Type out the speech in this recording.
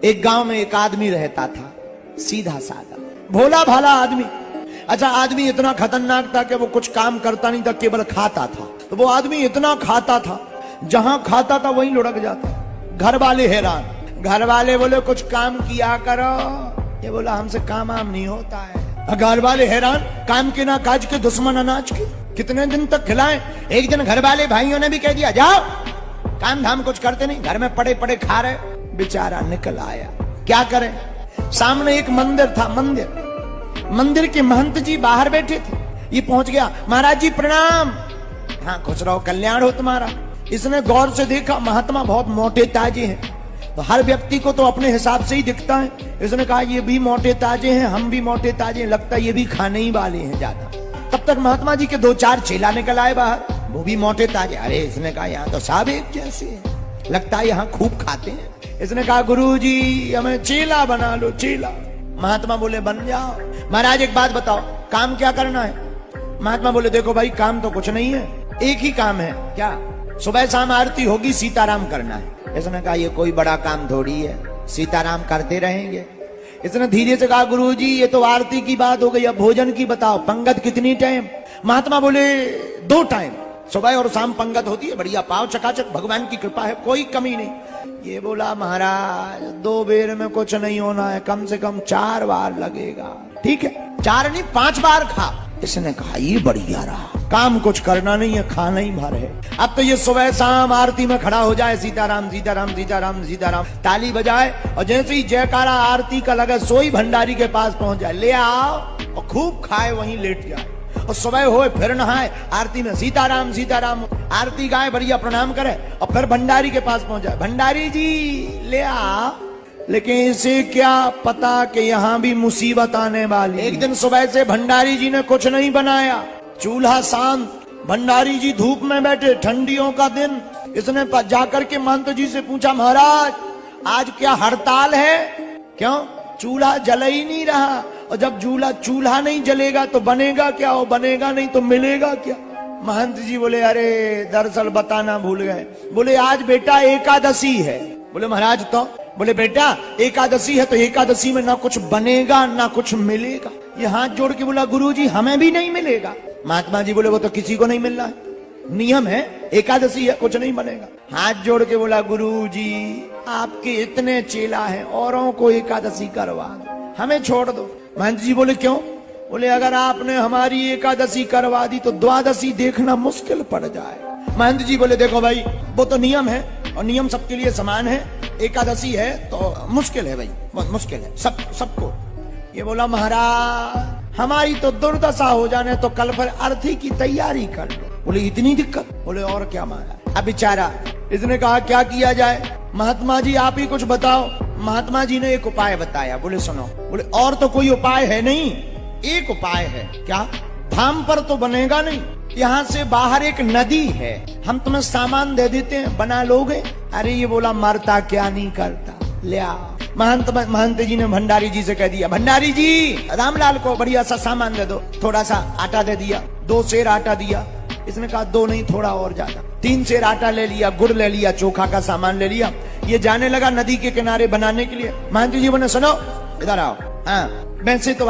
एक गांव में एक आदमी रहता था, सीधा साधा भोला भाला आदमी। अच्छा, आदमी इतना खतरनाक था कि वो कुछ काम करता नहीं था, केवल खाता था। तो वो आदमी इतना खाता था, जहां खाता था वहीं लुढ़क जाता। घर वाले हैरान, घर वाले बोले कुछ काम किया करो। ये बोला हमसे काम आम नहीं होता है। घर वाले हैरान, काम के ना काज के दुश्मन अनाज के, कितने दिन तक खिलाएं। एक दिन घर वाले भाइयों ने भी कह दिया जाओ, काम धाम कुछ करते नहीं, घर में पड़े पड़े खा रहे। बेचारा निकल आया, क्या करे। सामने एक मंदिर था, मंदिर के महंत जी बाहर बैठे थे। ये पहुंच गया, महाराज जी प्रणाम। हाँ खुश रहो, कल्याण हो तुम्हारा। इसने गौर से देखा, महात्मा बहुत मोटे ताजे हैं, तो हर व्यक्ति को तो अपने हिसाब से ही दिखता है। इसने कहा ये भी मोटे ताजे हैं, हम भी मोटे ताजे हैं, लगता है ये भी खाने ही वाले हैं ज्यादा। तब तक महात्मा जी के 2-4 चेला निकल आए बाहर, वो भी मोटे ताजे। अरे इसने कहा यहाँ तो सब एक जैसे हैं, लगता है यहाँ खूब खाते हैं। इसने कहा गुरुजी हमें चेला बना लो, चेला। महात्मा बोले बन जाओ। महाराज एक बात बताओ, काम क्या करना है। महात्मा बोले देखो भाई, काम तो कुछ नहीं है, एक ही काम है। क्या? सुबह शाम आरती होगी, सीताराम करना है। इसने कहा ये कोई बड़ा काम थोड़ी है, सीताराम करते रहेंगे। इसने धीरे से कहा गुरुजी ये तो आरती की बात हो गई, अब भोजन की बताओ, पंगत कितनी टाइम। महात्मा बोले 2 टाइम, सुबह और शाम पंगत होती है, बढ़िया पाव चकाचक, भगवान की कृपा है, कोई कमी नहीं। ये बोला महाराज 2 बेर में कुछ नहीं होना है, कम से कम 4 बार लगेगा। ठीक है, 4 नहीं 5 बार खा। इसने कहा ये बढ़िया रहा, काम कुछ करना नहीं है, खाना ही भर है। अब तो ये सुबह शाम आरती में खड़ा हो जाए, सीताराम सीताराम सीताराम सीताराम, ताली बजाए, और जैसे ही जयकारा आरती का लगे सोई भंडारी के पास पहुंच जाए, ले आओ और खूब खाए, वहीं लेट जाए। और सुबह होए फिर नहाए, आरती में सीताराम सीताराम, आरती गाए, बढ़िया प्रणाम करे, और फिर भंडारी के पास पहुंच जाए, भंडारी जी ले आ। लेकिन इसे क्या पता कि यहाँ भी मुसीबत आने वाली। एक दिन सुबह से भंडारी जी ने कुछ नहीं बनाया, चूल्हा शांत, भंडारी जी धूप में बैठे, ठंडियों का दिन। इसने जाकर के महंत जी से पूछा महाराज आज क्या हड़ताल है? क्यों? चूल्हा जल ही नहीं रहा, और जब चूल्हा नहीं जलेगा तो बनेगा क्या, और बनेगा नहीं तो मिलेगा क्या। महंत जी बोले अरे दरअसल बताना भूल गए। बोले आज बेटा एकादशी है। बोले महाराज तो? बोले बेटा एकादशी है तो एकादशी में ना कुछ बनेगा ना कुछ मिलेगा। ये हाथ जोड़ के बोला गुरुजी हमें भी नहीं मिलेगा। महात्मा जी बोले वो तो किसी को नहीं मिल रहा है, नियम है, एकादशी है, कुछ नहीं बनेगा। हाथ जोड़ के बोला गुरुजी आपके इतने चेला हैं, औरों को एकादशी करवा दो, हमें छोड़ दो। महंत जी बोले क्यों? बोले अगर आपने हमारी एकादशी करवा दी तो द्वादशी देखना मुश्किल पड़ जाए। महंत जी बोले देखो भाई वो तो नियम है, और नियम सबके लिए समान है, एकादशी है तो मुश्किल है भाई, बहुत मुश्किल है सबको। ये बोला महाराज हमारी तो दुर्दशा हो जाने तो कल पर अर्थी की तैयारी कर लो। बोले इतनी दिक्कत? बोले और क्या महाराज। अब बेचारा, इसने कहा क्या किया जाए? महात्मा जी आप ही कुछ बताओ। महात्मा जी ने एक उपाय बताया। बोले सुनो। बोले और तो कोई उपाय है नहीं, एक उपाय है। क्या? धाम पर तो बनेगा नहीं, यहाँ से बाहर एक नदी है, हम तुम्हें सामान दे देते हैं, बना लोगे? अरे ये बोला मरता क्या नहीं करता, ले आ। महंत जी ने भंडारी जी से कह दिया भंडारी जी रामलाल को बढ़िया सा सामान दे दो। थोड़ा सा आटा दे दिया, 2 सेर आटा दिया। इसने कहा 2 नहीं थोड़ा और ज्यादा। 3 सेर आटा ले लिया, गुड़ ले लिया, चोखा का सामान ले लिया। ये जाने लगा नदी के किनारे बनाने के लिए। महंत जी बोले सुनो इधर आओ। हाँ वैसे तो